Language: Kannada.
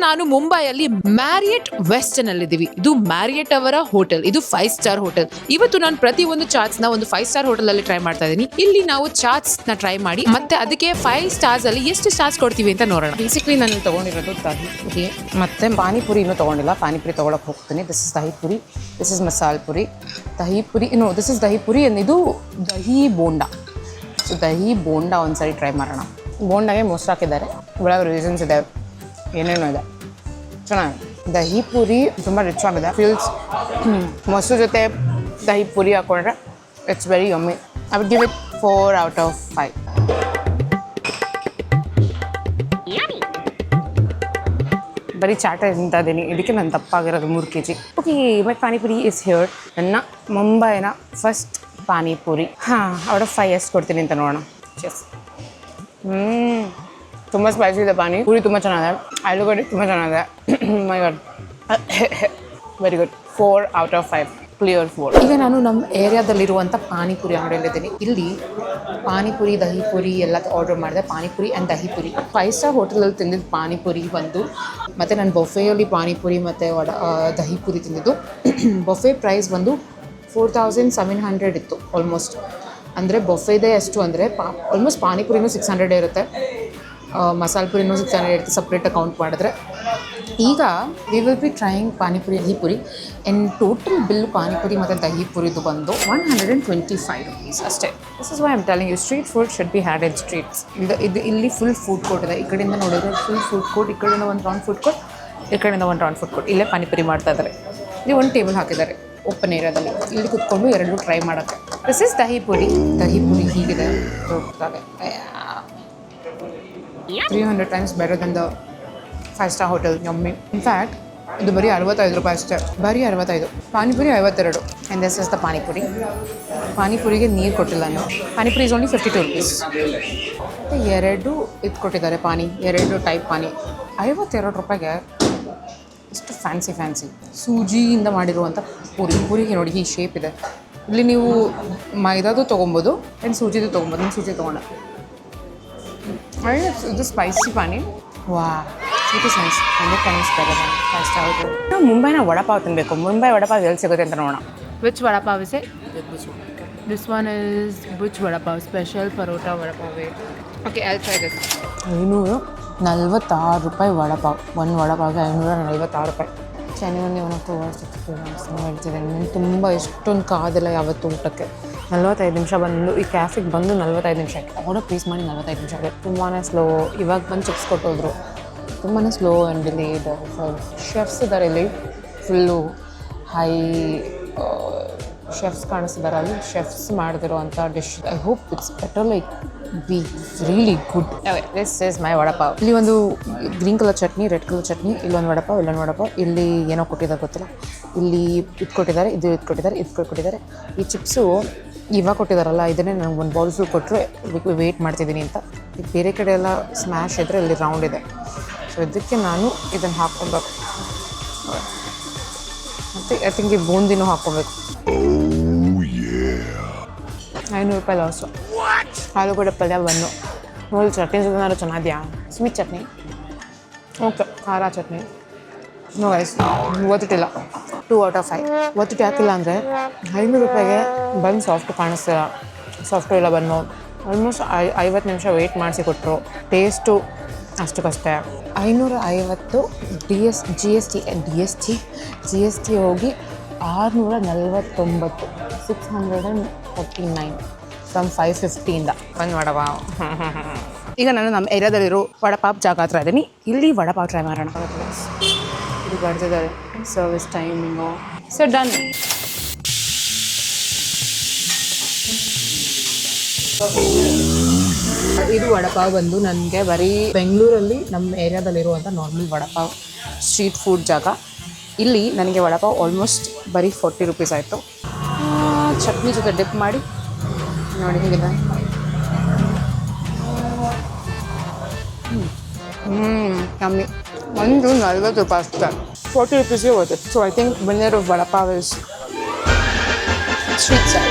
ನಾನು ಮುಂಬೈಯಲ್ಲಿ ಮ್ಯಾರಿಯಟ್ ವೆಸ್ಟರ್ನ್ ಅಲ್ಲಿ ಇದೀವಿ. ಇದು ಮ್ಯಾರಿಯಟ್ ಅವರ ಹೋಟೆಲ್. ಇದು 5 ಸ್ಟಾರ್ ಹೋಟೆಲ್. ಇವತ್ತು ನಾನು ಪ್ರತಿ ಒಂದು ಚಾಟ್ಸ್ ನ ಒಂದು 5 ಸ್ಟಾರ್ ಹೋಟೆಲ್ ಅಲ್ಲಿ ಟ್ರೈ ಮಾಡ್ತಾ ಇದ್ದೀನಿ. ಇಲ್ಲಿ ನಾವು ಚಾಟ್ಸ್ ನ ಟ್ರೈ ಮಾಡಿ ಮತ್ತೆ ಅದಕ್ಕೆ 5 ಸ್ಟಾರ್ಸ್ ಅಲ್ಲಿ ಎಷ್ಟು ಸ್ಟಾರ್ಸ್ ಕೊಡ್ತೀವಿ ಅಂತ ನೋಡೋಣ. ಬೇಸಿಕ್ಲಿ ನಾನು ತಗೊಂಡಿರೋದು ದಹಿ ಪುರಿ ಮತ್ತೆ ಪಾನಿಪುರಿ ಇನ್ನೂ ತಗೊಂಡಿಲ್ಲ. ಪಾನಿಪುರಿ ತಗೊಳಕ್ ಹೋಗ್ತೀನಿ. This is dahi Puri, this is masala Puri. Dahi Puri this is dahi Puri ಇದು ದಹಿ ಬೋಂಡಾ. ಸೊ ದಹಿ ಬೋಂಡಾ ಒಂದ್ಸರಿ ಟ್ರೈ ಮಾಡೋಣ. ಬೋಂಡಾಗೆ ಮೊಸರು ಹಾಕಿದ್ದಾರೆ, ಒಳಗೆ ರೀಸನ್ಸ್ ಇದೆ, ಏನೇನೋ ಇದೆ, ಚೆನ್ನಾಗಿದೆ. ದಹಿ ಪುರಿ ತುಂಬ ರಿಚ್ ಆಗಿದೆ. ಫೀಲ್ಸ್ ಮೊಸರು ಜೊತೆ ದಹಿ ಪುರಿ ಹಾಕೊಂಡ್ರೆ it's very yummy. I would give it 4 out of 5. ಬರೀ ಚಾಟ ತಿಂತಾ ಇದ್ದೀನಿ, ಇದಕ್ಕೆ ನಾನು ತಪ್ಪಾಗಿರೋದು 3 kg. Okay, my panipuri is here. ನನ್ನ ಮುಂಬೈನ ಫಸ್ಟ್ ಪಾನಿಪುರಿ. ಔಟ್ ಆಫ್ 5 ಎಷ್ಟು ಕೊಡ್ತೀನಿ ಅಂತ ನೋಡೋಣ. ಚೆಸ್. ತುಂಬ ಸ್ಪೈಸಿ ಇದೆ ಪಾನಿ ಪೂರಿ, ತುಂಬ ಚೆನ್ನಾಗಿದೆ. ಆಲೂಗಡ್ಡೆ ತುಂಬ ಚೆನ್ನಾಗಿದೆ. My god, very good. 4 out of 5, clear 4. ಈಗ ನಾನು ನಮ್ಮ ಏರಿಯಾದಲ್ಲಿರುವಂಥ ಪಾನಿಪುರಿ ಅಂಗಡಿಯಲ್ಲಿದ್ದೀನಿ. ಇಲ್ಲಿ ಪಾನಿಪುರಿ, ದಹಿಪುರಿ ಎಲ್ಲ ಆರ್ಡರ್ ಮಾಡಿದೆ. ಪಾನಿಪುರಿ ಆ್ಯಂಡ್ ದಹಿಪುರಿ. 5 ಸ್ಟಾರ್ ಹೋಟೆಲಲ್ಲಿ ತಿಂದಿದ್ದು ಪಾನಿಪುರಿ ಒಂದು, ಮತ್ತು ನಾನು ಬೊಫೆಯಲ್ಲಿ ಪಾನಿಪುರಿ ಮತ್ತು ದಹಿಪುರಿ ತಿಂದಿದ್ದು. ಬೊಫೆ ಪ್ರೈಸ್ ಬಂದು 4700 ಇತ್ತು ಆಲ್ಮೋಸ್ಟ್. ಅಂದರೆ ಬೊಫೆದೇ ಎಷ್ಟು ಅಂದರೆ ಆಲ್ಮೋಸ್ಟ್ ಪಾನಿಪುರಿನೂ 600 ಇರುತ್ತೆ, ಮಸಾಲೆ ಪುರಿನೂ 600 ಇರುತ್ತೆ ಸಪ್ರೇಟಾಗಿ ಕೌಂಟ್ ಮಾಡಿದ್ರೆ. ಈಗ we will be trying panipuri, dahipuri. And total bill panipuri ಮತ್ತು ದಹಿಪುರಿದು ಬಂದು 125 rupees ಅಷ್ಟೇ. This is why I am telling you, street food should be had in streets. ಇಲ್ಲಿ ಫುಲ್ ಫುಡ್ ಕೋರ್ಟ್ ಇದೆ. ಈ ಕಡೆಯಿಂದ ನೋಡಿದ್ರೆ ಫುಲ್ ಫುಡ್ ಕೋರ್ಟ್, ಈ ಕಡೆಯಿಂದ ಒಂದು ರೌಂಡ್ ಫುಡ್ ಕೋರ್ಟ್, ಈ ಕಡೆಯಿಂದ ಒಂದು ರೌಂಡ್ ಫುಡ್ ಕೋರ್ಟ್. ಇಲ್ಲೇ ಪಾನಿಪುರಿ ಮಾಡ್ತಾ ಇದ್ದಾರೆ. ಇಲ್ಲಿ ಒಂದು ಟೇಬಲ್ ಹಾಕಿದ್ದಾರೆ ಓಪನ್ ಏರಿಯಾದಲ್ಲಿ. ಇಲ್ಲಿ ಕುತ್ಕೊಂಡು ಎರಡೂ ಟ್ರೈ ಮಾಡೋಕ್ಕೆ. This is dahipuri. ದಹಿಪುರಿ ಹೀಗಿದೆ ದೊಡ್ಡದಾಗೆ. 300 times better than the 5 star hotel. Yummy. In fact ಇದು ಬರೀ 65 ರೂಪಾಯಿ ಅಷ್ಟೇ, ಬರೀ 65. Panipuri 52. And this is the panipuri. ಪಾನಿಪುರಿಗೆ ನೀರು ಕೊಟ್ಟಿಲ್ಲ ನಾನು. Panipuri is only 52 rupees. ಮತ್ತು 2 ಇದು ಕೊಟ್ಟಿದ್ದಾರೆ ಪಾನಿ, 2 ಟೈಪ್ ಪಾನಿ. 52 ರೂಪಾಯಿಗೆ ಎಷ್ಟು ಫ್ಯಾನ್ಸಿ ಸೂಜಿಯಿಂದ ಮಾಡಿರುವಂಥ ಪೂರಿಗೆ ನೋಡಿ ಈ ಶೇಪ್ ಇದೆ. ಇಲ್ಲಿ ನೀವು ಮೈದಾದು ತೊಗೊಬೋದು ಆ್ಯಂಡ್ ಸೂಜಿದು ತೊಗೊಬೋದು. ನಾನು ಸೂಜಿ ತೊಗೊಂಡೆ. ಇದು ಸ್ಪೈಸಿ ಪಾನಿ. ವಾ, ಇದು science 100 times better than 5 star hotel. ನಾವು ಮುಂಬೈನ ವಡಪಾವ್ ತಿನ್ನಬೇಕು. ಮುಂಬೈ ವಡಪಾವ್ ಎಲ್ಲಿ ಸಿಗುತ್ತೆ ಅಂತ ನೋಡೋಣ. Which vada pav is it? This one is which vada pav? Special parotta vada pav. Okay, I will try this. 546 ರೂಪಾಯಿ ವಡಪಾವ್. ಒಂದು ವಡಪಾವ್ಗೆ 546 ರೂಪಾಯಿ. ಚೆನ್ನೈಯಲ್ಲಿ ಅವನಕ್ಕೆ ಹೇಳ್ತಿದ್ದೆ. ನಾನು ತುಂಬ ಎಷ್ಟೊಂದು ಕಾದಿಲ್ಲ ಯಾವತ್ತು ಊಟಕ್ಕೆ. 45 ನಿಮಿಷ ಬಂದು ಈ ಕ್ಯಾಫಿಗೆ ಬಂದು 45 ನಿಮಿಷಕ್ಕೆ ಆರ್ಡರ್ ಪ್ಲೇಸ್ ಮಾಡಿ 45 ನಿಮಿಷ ಆಗಿದೆ. ತುಂಬಾ ಸ್ಲೋ. ಇವಾಗ ಬಂದು ಚಿಪ್ಸ್ ಕೊಟ್ಟೋದ್ರು. ತುಂಬಾ ಸ್ಲೋ ಆ್ಯಂಡ್ ಡಿಲೇಡ್. ಶೆಫ್ಸ್ ಇದ್ದಾರೆ ಇಲ್ಲಿ, ಫುಲ್ಲು ಹೈ ಶೆಫ್ಸ್ ಕಾಣಿಸ್ತಿದ್ದಾರೆ ಅಲ್ಲಿ. ಶೆಫ್ಸ್ ಮಾಡಿದಿರುವಂಥ dish. I hope it's better, like be really good. This is my vada pav. ಇಲ್ಲಿ ಒಂದು green colour chutney, red colour chutney, ಇಲ್ಲೊಂದು ವಡಪಾವ್, ಇಲ್ಲೊಂದು ವಡಪಾವ್. ಇಲ್ಲಿ ಏನೋ ಕೊಟ್ಟಿದ್ದಾರೆ ಗೊತ್ತಿಲ್ಲ. ಇಲ್ಲಿ ಇದು ಕೊಟ್ಟಿದ್ದಾರೆ, ಇದು ಕೊಟ್ಟಿದ್ದಾರೆ, ಇದು ಕೊಟ್ಟಿದ್ದಾರೆ. ಈ ಚಿಪ್ಸು ಇವಾಗ ಕೊಟ್ಟಿದ್ದಾರಲ್ಲ, ಇದನ್ನೇ ನನಗೆ ಒಂದು ಬೌಲ್ ಫುಲ್ ಕೊಟ್ಟರೆ ವೆಯ್ಟ್ ಮಾಡ್ತಿದ್ದೀನಿ ಅಂತ. ಈಗ ಬೇರೆ ಕಡೆ ಎಲ್ಲ ಸ್ಮ್ಯಾಶ್ ಇದ್ದರೆ ಇಲ್ಲಿ ರೌಂಡ್ ಇದೆ. ಸೊ ಇದಕ್ಕೆ ನಾನು ಇದನ್ನು ಹಾಕ್ಕೊಬೇಕು. ಮತ್ತು ಐ ಥಿಂಕ್ ಈ ಬೂಂದಿನೂ ಹಾಕ್ಕೊಬೇಕು. 500 ರೂಪಾಯಿ ಲಾಸು. ಆಲೂಗಡ್ಡೆ ಪಲ್ಯ ಬಂದು ನೋಡಿ. ಚಟ್ನಿ ಜೊತೆ ಚೆನ್ನಾಗಿದೆಯಾ? Sweet chutney, okay. ಖಾರ ಚಟ್ನಿ ನೋ ಗೈಸ್, ಒತ್ತಿಟ್ಟಿಲ್ಲ. 2 out of 5. ಒತ್ತಿಟ್ಟು ಹಾಕಿಲ್ಲ ಅಂದರೆ 500 ರೂಪಾಯಿಗೆ ಬಂದು ಸಾಫ್ಟ್ ಕಾಣಿಸ್ತಿಲ್ಲ. ಸಾಫ್ಟು ಇಲ್ಲ ಬನ್ನು. ಆಲ್ಮೋಸ್ಟ್ 50 ನಿಮಿಷ ವೆಯ್ಟ್ ಮಾಡಿಸಿ ಕೊಟ್ಟರು. ಟೇಸ್ಟು ಅಷ್ಟಕ್ಕಷ್ಟೇ. 550 ಜಿ ಎಸ್ ಟಿ ಹೋಗಿ 649. 639 ಫ್ರಮ್ 550ಇಂದ ಒಂದು ವಡಪಾವ್. ಈಗ ನಾನು ನಮ್ಮ ಏರಿಯಾದಲ್ಲಿರೋ ವಡಪಾವ್ ಜಾಗ ಹತ್ರ ಇದ್ದೀನಿ. ಇಲ್ಲಿ ವಡಪಾವ್ ಟ್ರೈ ಮಾಡೋಣ. ಇದು ಬರ್ತಿದ್ದಾರೆ ಸರ್ವಿಸ್ ಟೈಮಿಂಗು. So done. ಇದು ವಡಪಾವ್ ಬಂದು ನನಗೆ ಬರೀ ಬೆಂಗಳೂರಲ್ಲಿ ನಮ್ಮ ಏರಿಯಾದಲ್ಲಿರುವಂಥ ನಾರ್ಮಲ್ ವಡಪಾವ್ ಸ್ಟ್ರೀಟ್ ಫುಡ್ ಜಾಗ. ಇಲ್ಲಿ ನನಗೆ ವಡಪಾವ್ ಆಲ್ಮೋಸ್ಟ್ ಬರೀ 40 ರೂಪೀಸ್ ಆಯಿತು. ಚಟ್ನಿ ಜೊತೆ ಡಿಪ್ ಮಾಡಿ ನೋಡಿ ಹೇಗಿದೆ. ಕಮ್ಮಿ. ಒಂದು 40 ರೂಪಾಯಿ ಅಷ್ಟೇ. 40 rupees worth it. So I think winner of vada pav is street side.